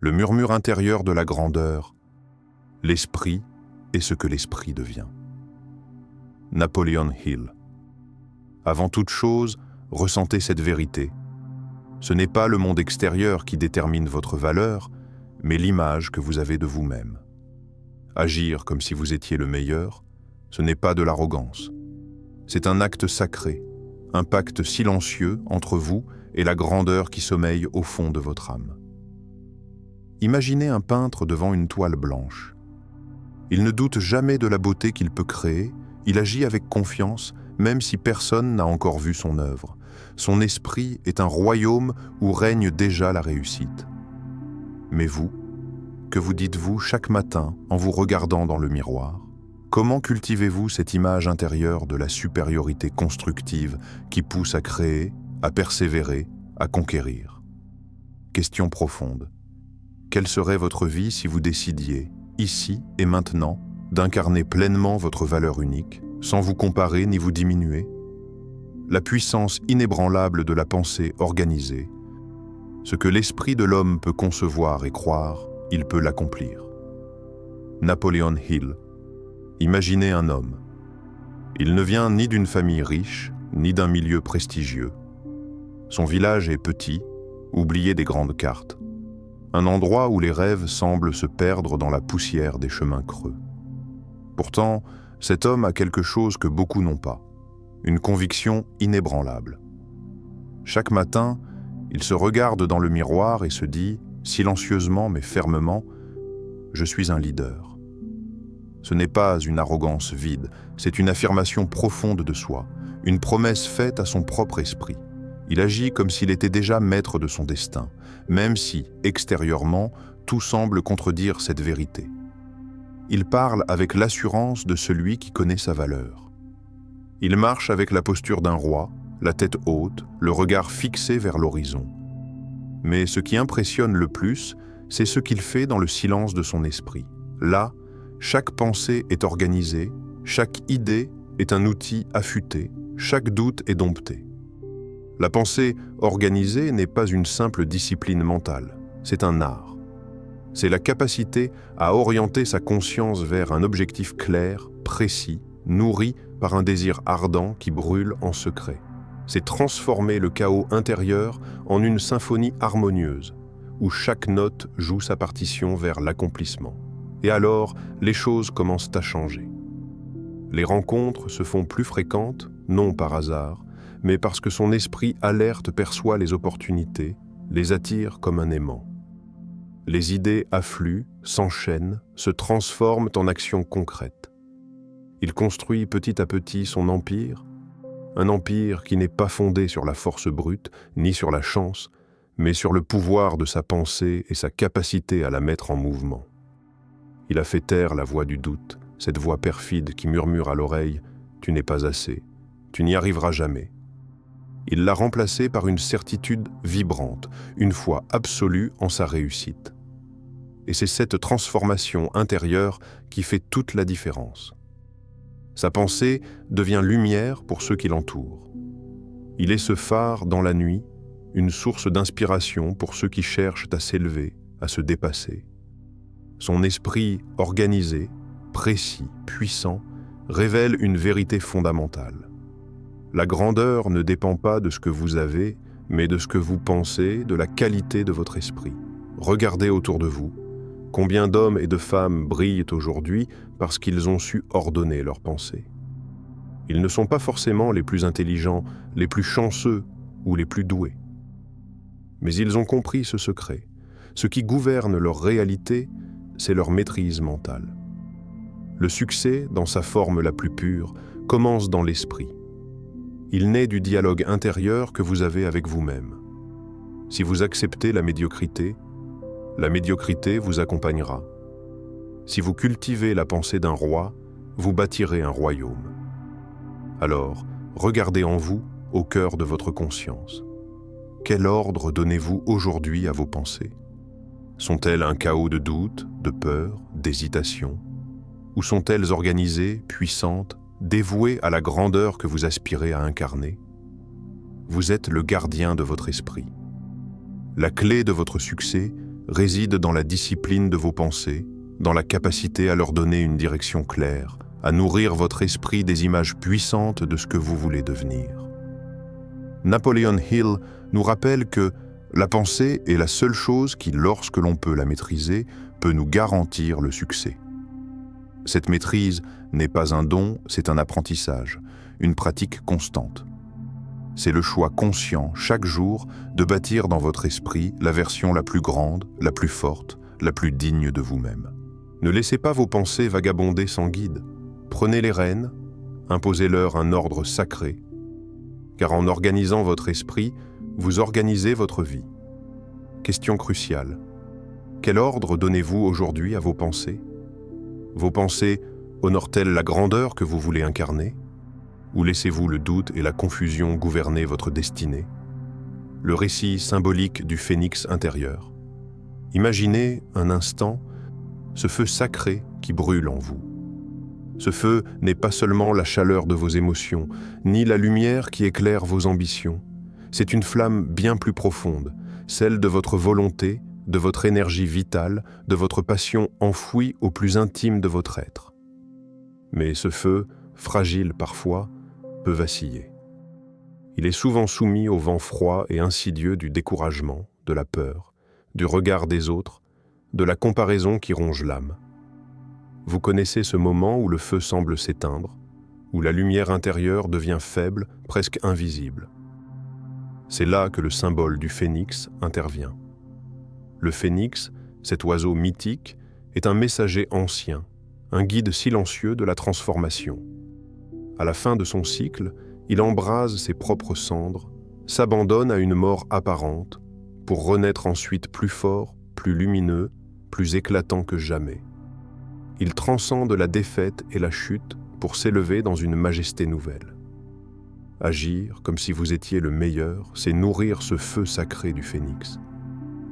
le murmure intérieur de la grandeur. L'esprit est ce que l'esprit devient. Napoleon Hill. Avant toute chose, ressentez cette vérité. Ce n'est pas le monde extérieur qui détermine votre valeur, mais l'image que vous avez de vous-même. Agir comme si vous étiez le meilleur, ce n'est pas de l'arrogance. C'est un acte sacré, un pacte silencieux entre vous et la grandeur qui sommeille au fond de votre âme. Imaginez un peintre devant une toile blanche. Il ne doute jamais de la beauté qu'il peut créer, il agit avec confiance, même si personne n'a encore vu son œuvre. Son esprit est un royaume où règne déjà la réussite. Mais vous, que vous dites-vous chaque matin en vous regardant dans le miroir? Comment cultivez-vous cette image intérieure de la supériorité constructive qui pousse à créer, à persévérer, à conquérir? Question profonde. Quelle serait votre vie si vous décidiez, ici et maintenant, d'incarner pleinement votre valeur unique, sans vous comparer ni vous diminuer? La puissance inébranlable de la pensée organisée. Ce que l'esprit de l'homme peut concevoir et croire, il peut l'accomplir. Napoleon Hill. Imaginez un homme. Il ne vient ni d'une famille riche, ni d'un milieu prestigieux. Son village est petit, oublié des grandes cartes. Un endroit où les rêves semblent se perdre dans la poussière des chemins creux. Pourtant, cet homme a quelque chose que beaucoup n'ont pas, une conviction inébranlable. Chaque matin, il se regarde dans le miroir et se dit, silencieusement mais fermement, « Je suis un leader ». Ce n'est pas une arrogance vide, c'est une affirmation profonde de soi, une promesse faite à son propre esprit. Il agit comme s'il était déjà maître de son destin, même si, extérieurement, tout semble contredire cette vérité. Il parle avec l'assurance de celui qui connaît sa valeur. Il marche avec la posture d'un roi, la tête haute, le regard fixé vers l'horizon. Mais ce qui impressionne le plus, c'est ce qu'il fait dans le silence de son esprit. Là, chaque pensée est organisée, chaque idée est un outil affûté, chaque doute est dompté. La pensée organisée n'est pas une simple discipline mentale, c'est un art. C'est la capacité à orienter sa conscience vers un objectif clair, précis, nourri par un désir ardent qui brûle en secret. C'est transformer le chaos intérieur en une symphonie harmonieuse, où chaque note joue sa partition vers l'accomplissement. Et alors, les choses commencent à changer. Les rencontres se font plus fréquentes, non par hasard, mais parce que son esprit alerte perçoit les opportunités, les attire comme un aimant. Les idées affluent, s'enchaînent, se transforment en actions concrètes. Il construit petit à petit son empire, un empire qui n'est pas fondé sur la force brute, ni sur la chance, mais sur le pouvoir de sa pensée et sa capacité à la mettre en mouvement. Il a fait taire la voix du doute, cette voix perfide qui murmure à l'oreille « Tu n'es pas assez, tu n'y arriveras jamais ». Il l'a remplacée par une certitude vibrante, une foi absolue en sa réussite. Et c'est cette transformation intérieure qui fait toute la différence. Sa pensée devient lumière pour ceux qui l'entourent. Il est ce phare dans la nuit, une source d'inspiration pour ceux qui cherchent à s'élever, à se dépasser. Son esprit organisé, précis, puissant, révèle une vérité fondamentale. La grandeur ne dépend pas de ce que vous avez, mais de ce que vous pensez, de la qualité de votre esprit. Regardez autour de vous. Combien d'hommes et de femmes brillent aujourd'hui parce qu'ils ont su ordonner leurs pensées. Ils ne sont pas forcément les plus intelligents, les plus chanceux ou les plus doués. Mais ils ont compris ce secret. Ce qui gouverne leur réalité, c'est leur maîtrise mentale. Le succès, dans sa forme la plus pure, commence dans l'esprit. Il naît du dialogue intérieur que vous avez avec vous-même. Si vous acceptez la médiocrité vous accompagnera. Si vous cultivez la pensée d'un roi, vous bâtirez un royaume. Alors, regardez en vous, au cœur de votre conscience. Quel ordre donnez-vous aujourd'hui à vos pensées? Sont-elles un chaos de doutes, de peurs, d'hésitations? Ou sont-elles organisées, puissantes, dévouées à la grandeur que vous aspirez à incarner? Vous êtes le gardien de votre esprit. La clé de votre succès, réside dans la discipline de vos pensées, dans la capacité à leur donner une direction claire, à nourrir votre esprit des images puissantes de ce que vous voulez devenir. Napoleon Hill nous rappelle que la pensée est la seule chose qui, lorsque l'on peut la maîtriser, peut nous garantir le succès. Cette maîtrise n'est pas un don, c'est un apprentissage, une pratique constante. C'est le choix conscient, chaque jour, de bâtir dans votre esprit la version la plus grande, la plus forte, la plus digne de vous-même. Ne laissez pas vos pensées vagabonder sans guide. Prenez les rênes, imposez-leur un ordre sacré, car en organisant votre esprit, vous organisez votre vie. Question cruciale. Quel ordre donnez-vous aujourd'hui à vos pensées? Vos pensées honorent-elles la grandeur que vous voulez incarner? Ou laissez-vous le doute et la confusion gouverner votre destinée? Le récit symbolique du phénix intérieur. Imaginez un instant ce feu sacré qui brûle en vous. Ce feu n'est pas seulement la chaleur de vos émotions, ni la lumière qui éclaire vos ambitions. C'est une flamme bien plus profonde, celle de votre volonté, de votre énergie vitale, de votre passion enfouie au plus intime de votre être. Mais ce feu, fragile parfois, peut vaciller. Il est souvent soumis au vent froid et insidieux du découragement, de la peur, du regard des autres, de la comparaison qui ronge l'âme. Vous connaissez ce moment où le feu semble s'éteindre, où la lumière intérieure devient faible, presque invisible. C'est là que le symbole du phénix intervient. Le phénix, cet oiseau mythique, est un messager ancien, un guide silencieux de la transformation. À la fin de son cycle, il embrase ses propres cendres, s'abandonne à une mort apparente, pour renaître ensuite plus fort, plus lumineux, plus éclatant que jamais. Il transcende la défaite et la chute pour s'élever dans une majesté nouvelle. Agir comme si vous étiez le meilleur, c'est nourrir ce feu sacré du phénix.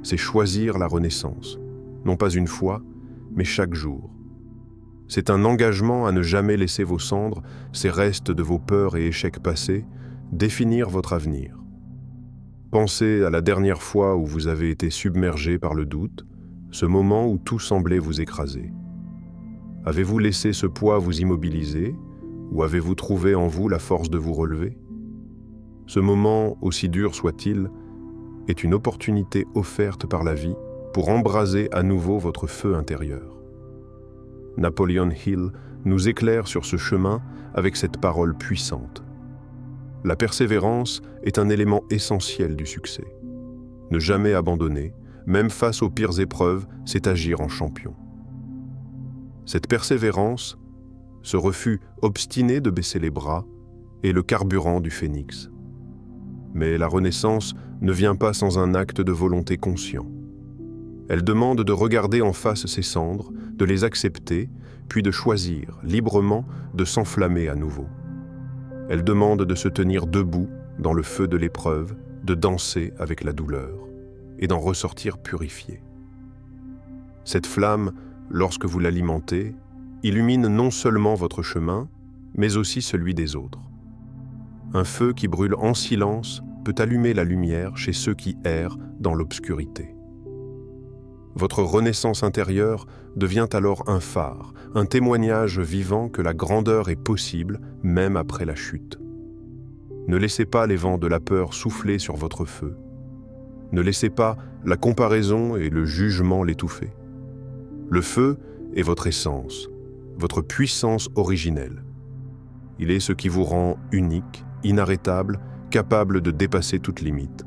C'est choisir la renaissance, non pas une fois, mais chaque jour. C'est un engagement à ne jamais laisser vos cendres, ces restes de vos peurs et échecs passés, définir votre avenir. Pensez à la dernière fois où vous avez été submergé par le doute, ce moment où tout semblait vous écraser. Avez-vous laissé ce poids vous immobiliser, ou avez-vous trouvé en vous la force de vous relever? Ce moment, aussi dur soit-il, est une opportunité offerte par la vie pour embraser à nouveau votre feu intérieur. Napoleon Hill nous éclaire sur ce chemin avec cette parole puissante. La persévérance est un élément essentiel du succès. Ne jamais abandonner, même face aux pires épreuves, c'est agir en champion. Cette persévérance, ce refus obstiné de baisser les bras, est le carburant du phénix. Mais la renaissance ne vient pas sans un acte de volonté conscient. Elle demande de regarder en face ses cendres, de les accepter, puis de choisir librement de s'enflammer à nouveau. Elle demande de se tenir debout dans le feu de l'épreuve, de danser avec la douleur et d'en ressortir purifié. Cette flamme, lorsque vous l'alimentez, illumine non seulement votre chemin, mais aussi celui des autres. Un feu qui brûle en silence peut allumer la lumière chez ceux qui errent dans l'obscurité. Votre renaissance intérieure devient alors un phare, un témoignage vivant que la grandeur est possible même après la chute. Ne laissez pas les vents de la peur souffler sur votre feu. Ne laissez pas la comparaison et le jugement l'étouffer. Le feu est votre essence, votre puissance originelle. Il est ce qui vous rend unique, inarrêtable, capable de dépasser toute limite.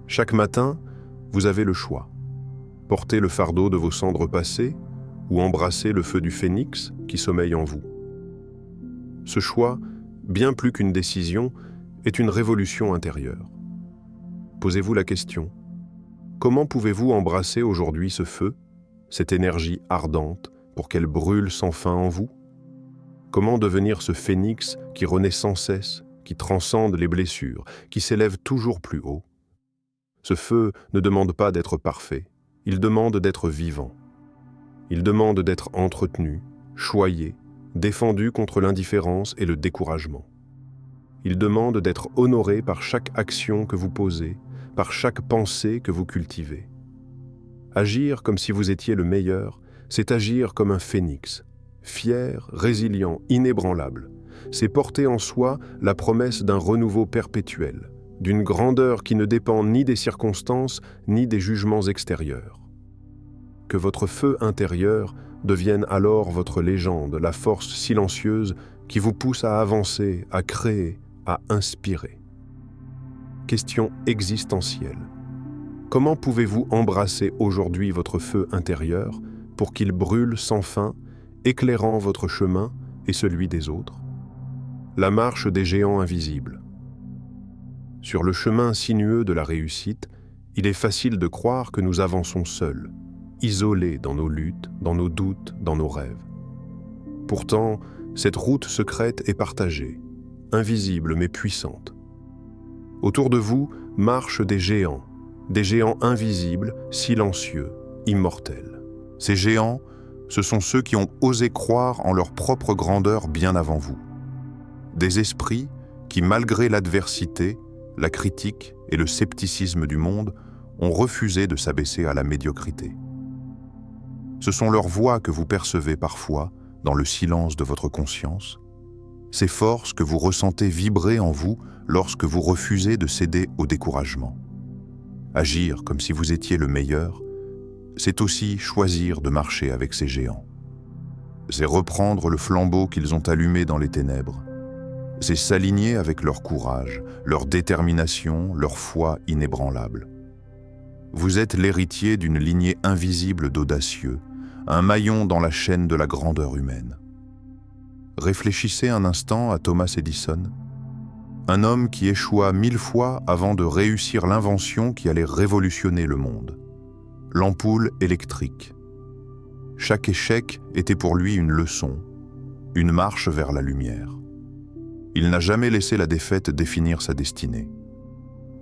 Chaque matin, vous avez le choix. Porter le fardeau de vos cendres passées ou embrasser le feu du phénix qui sommeille en vous. Ce choix, bien plus qu'une décision, est une révolution intérieure. Posez-vous la question, comment pouvez-vous embrasser aujourd'hui ce feu, cette énergie ardente, pour qu'elle brûle sans fin en vous? Comment devenir ce phénix qui renaît sans cesse, qui transcende les blessures, qui s'élève toujours plus haut? Ce feu ne demande pas d'être parfait, il demande d'être vivant. Il demande d'être entretenu, choyé, défendu contre l'indifférence et le découragement. Il demande d'être honoré par chaque action que vous posez, par chaque pensée que vous cultivez. Agir comme si vous étiez le meilleur, c'est agir comme un phénix, fier, résilient, inébranlable. C'est porter en soi la promesse d'un renouveau perpétuel, d'une grandeur qui ne dépend ni des circonstances ni des jugements extérieurs. Que votre feu intérieur devienne alors votre légende, la force silencieuse qui vous pousse à avancer, à créer, à inspirer. Question existentielle. Comment pouvez-vous embrasser aujourd'hui votre feu intérieur pour qu'il brûle sans fin, éclairant votre chemin et celui des autres? La marche des géants invisibles. Sur le chemin sinueux de la réussite, il est facile de croire que nous avançons seuls, isolés dans nos luttes, dans nos doutes, dans nos rêves. Pourtant, cette route secrète est partagée, invisible mais puissante. Autour de vous marchent des géants invisibles, silencieux, immortels. Ces géants, ce sont ceux qui ont osé croire en leur propre grandeur bien avant vous. Des esprits qui, malgré l'adversité, la critique et le scepticisme du monde, ont refusé de s'abaisser à la médiocrité. Ce sont leurs voix que vous percevez parfois dans le silence de votre conscience, ces forces que vous ressentez vibrer en vous lorsque vous refusez de céder au découragement. Agir comme si vous étiez le meilleur, c'est aussi choisir de marcher avec ces géants. C'est reprendre le flambeau qu'ils ont allumé dans les ténèbres. C'est s'aligner avec leur courage, leur détermination, leur foi inébranlable. Vous êtes l'héritier d'une lignée invisible d'audacieux, un maillon dans la chaîne de la grandeur humaine. Réfléchissez un instant à Thomas Edison, un homme qui échoua 1000 fois avant de réussir l'invention qui allait révolutionner le monde. L'ampoule électrique. Chaque échec était pour lui une leçon, une marche vers la lumière. Il n'a jamais laissé la défaite définir sa destinée.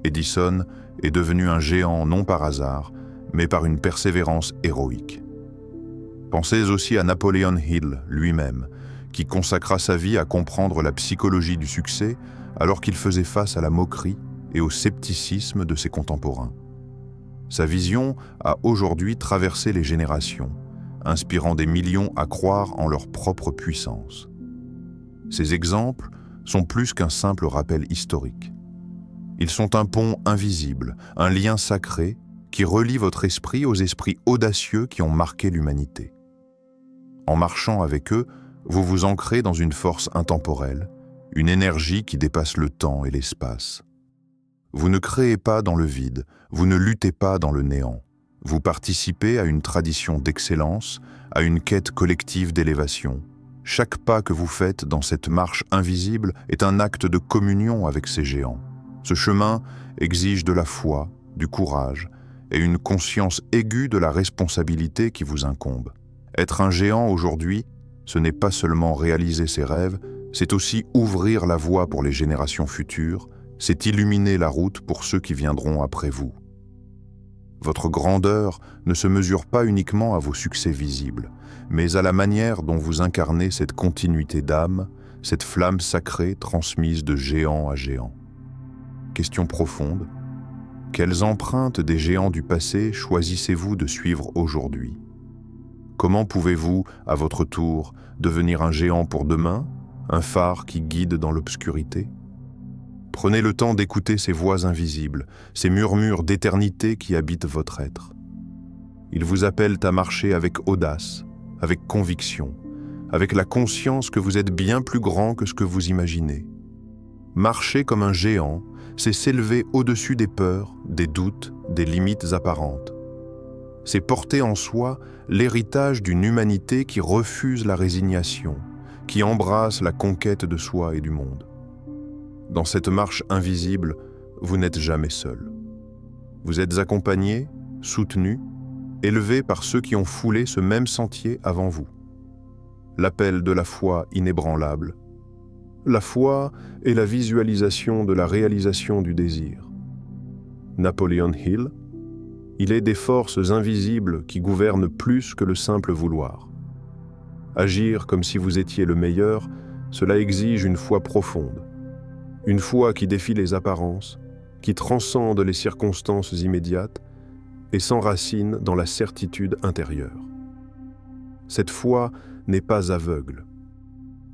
Edison est devenu un géant non par hasard, mais par une persévérance héroïque. Pensez aussi à Napoleon Hill lui-même, qui consacra sa vie à comprendre la psychologie du succès alors qu'il faisait face à la moquerie et au scepticisme de ses contemporains. Sa vision a aujourd'hui traversé les générations, inspirant des millions à croire en leur propre puissance. Ces exemples sont plus qu'un simple rappel historique. Ils sont un pont invisible, un lien sacré qui relie votre esprit aux esprits audacieux qui ont marqué l'humanité. En marchant avec eux, vous vous ancrez dans une force intemporelle, une énergie qui dépasse le temps et l'espace. Vous ne créez pas dans le vide, vous ne luttez pas dans le néant. Vous participez à une tradition d'excellence, à une quête collective d'élévation. Chaque pas que vous faites dans cette marche invisible est un acte de communion avec ces géants. Ce chemin exige de la foi, du courage et une conscience aiguë de la responsabilité qui vous incombe. Être un géant aujourd'hui, ce n'est pas seulement réaliser ses rêves, c'est aussi ouvrir la voie pour les générations futures, c'est illuminer la route pour ceux qui viendront après vous. Votre grandeur ne se mesure pas uniquement à vos succès visibles, mais à la manière dont vous incarnez cette continuité d'âme, cette flamme sacrée transmise de géant à géant. Question profonde. Quelles empreintes des géants du passé choisissez-vous de suivre aujourd'hui? Comment pouvez-vous, à votre tour, devenir un géant pour demain, un phare qui guide dans l'obscurité? Prenez le temps d'écouter ces voix invisibles, ces murmures d'éternité qui habitent votre être. Ils vous appellent à marcher avec audace, avec conviction, avec la conscience que vous êtes bien plus grand que ce que vous imaginez. Marcher comme un géant, c'est s'élever au-dessus des peurs, des doutes, des limites apparentes. C'est porter en soi l'héritage d'une humanité qui refuse la résignation, qui embrasse la conquête de soi et du monde. Dans cette marche invisible, vous n'êtes jamais seul. Vous êtes accompagné, soutenu, élevé par ceux qui ont foulé ce même sentier avant vous. L'appel de la foi inébranlable. La foi est la visualisation de la réalisation du désir. Napoleon Hill, il est des forces invisibles qui gouvernent plus que le simple vouloir. Agir comme si vous étiez le meilleur, cela exige une foi profonde. Une foi qui défie les apparences, qui transcende les circonstances immédiates, et s'enracine dans la certitude intérieure. Cette foi n'est pas aveugle.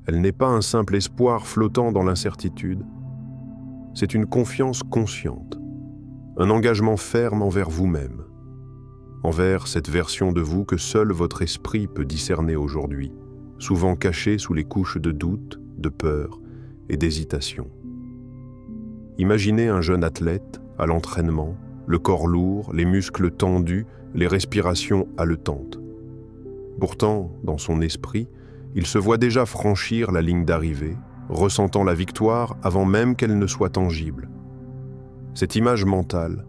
Elle n'est pas un simple espoir flottant dans l'incertitude. C'est une confiance consciente, un engagement ferme envers vous-même, envers cette version de vous que seul votre esprit peut discerner aujourd'hui, souvent cachée sous les couches de doute, de peur et d'hésitation. Imaginez un jeune athlète à l'entraînement, le corps lourd, les muscles tendus, les respirations haletantes. Pourtant, dans son esprit, il se voit déjà franchir la ligne d'arrivée, ressentant la victoire avant même qu'elle ne soit tangible. Cette image mentale,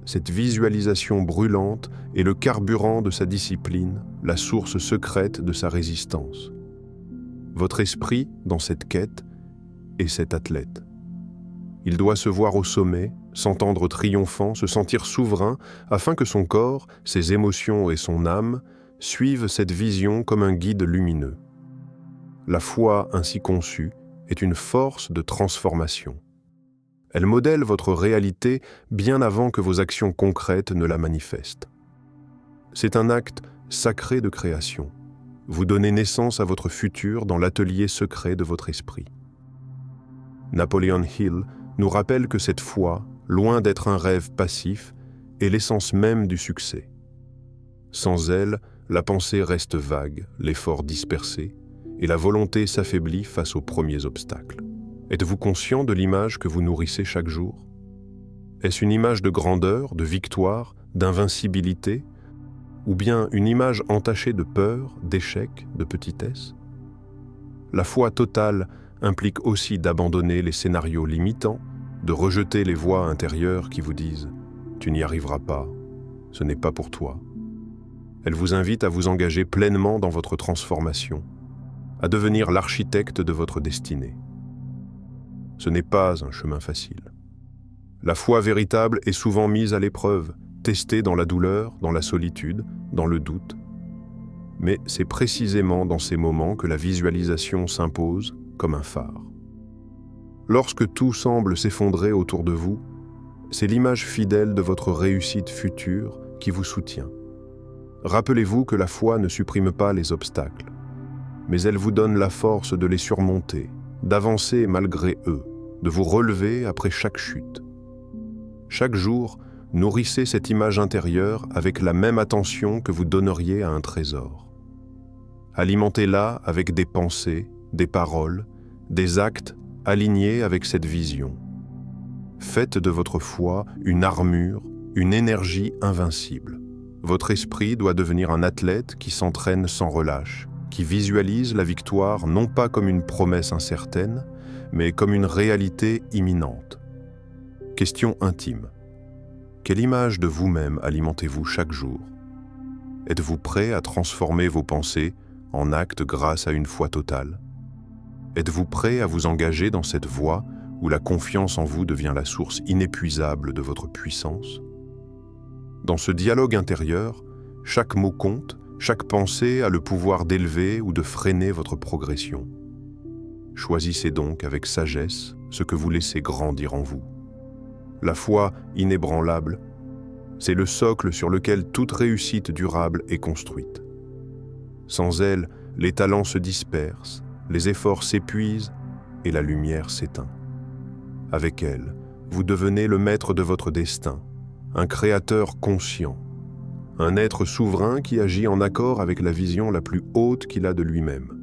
cette visualisation brûlante est le carburant de sa discipline, la source secrète de sa résistance. Votre esprit, dans cette quête, est cet athlète. Il doit se voir au sommet, s'entendre triomphant, se sentir souverain, afin que son corps, ses émotions et son âme suivent cette vision comme un guide lumineux. La foi ainsi conçue est une force de transformation. Elle modèle votre réalité bien avant que vos actions concrètes ne la manifestent. C'est un acte sacré de création. Vous donnez naissance à votre futur dans l'atelier secret de votre esprit. Napoleon Hill nous rappelle que cette foi, loin d'être un rêve passif, est l'essence même du succès. Sans elle, la pensée reste vague, l'effort dispersé, et la volonté s'affaiblit face aux premiers obstacles. Êtes-vous conscient de l'image que vous nourrissez chaque jour? Est-ce une image de grandeur, de victoire, d'invincibilité, ou bien une image entachée de peur, d'échec, de petitesse? La foi totale implique aussi d'abandonner les scénarios limitants, de rejeter les voix intérieures qui vous disent « tu n'y arriveras pas, ce n'est pas pour toi ». Elle vous invite à vous engager pleinement dans votre transformation, à devenir l'architecte de votre destinée. Ce n'est pas un chemin facile. La foi véritable est souvent mise à l'épreuve, testée dans la douleur, dans la solitude, dans le doute. Mais c'est précisément dans ces moments que la visualisation s'impose comme un phare. Lorsque tout semble s'effondrer autour de vous, c'est l'image fidèle de votre réussite future qui vous soutient. Rappelez-vous que la foi ne supprime pas les obstacles, mais elle vous donne la force de les surmonter, d'avancer malgré eux, de vous relever après chaque chute. Chaque jour, nourrissez cette image intérieure avec la même attention que vous donneriez à un trésor. Alimentez-la avec des pensées, des paroles, des actes alignés avec cette vision. Faites de votre foi une armure, une énergie invincible. Votre esprit doit devenir un athlète qui s'entraîne sans relâche, qui visualise la victoire non pas comme une promesse incertaine, mais comme une réalité imminente. Question intime. Quelle image de vous-même alimentez-vous chaque jour? Êtes-vous prêt à transformer vos pensées en actes grâce à une foi totale? Êtes-vous prêt à vous engager dans cette voie où la confiance en vous devient la source inépuisable de votre puissance? Dans ce dialogue intérieur, chaque mot compte, chaque pensée a le pouvoir d'élever ou de freiner votre progression. Choisissez donc avec sagesse ce que vous laissez grandir en vous. La foi inébranlable, c'est le socle sur lequel toute réussite durable est construite. Sans elle, les talents se dispersent, les efforts s'épuisent et la lumière s'éteint. Avec elle, vous devenez le maître de votre destin, un créateur conscient, un être souverain qui agit en accord avec la vision la plus haute qu'il a de lui-même.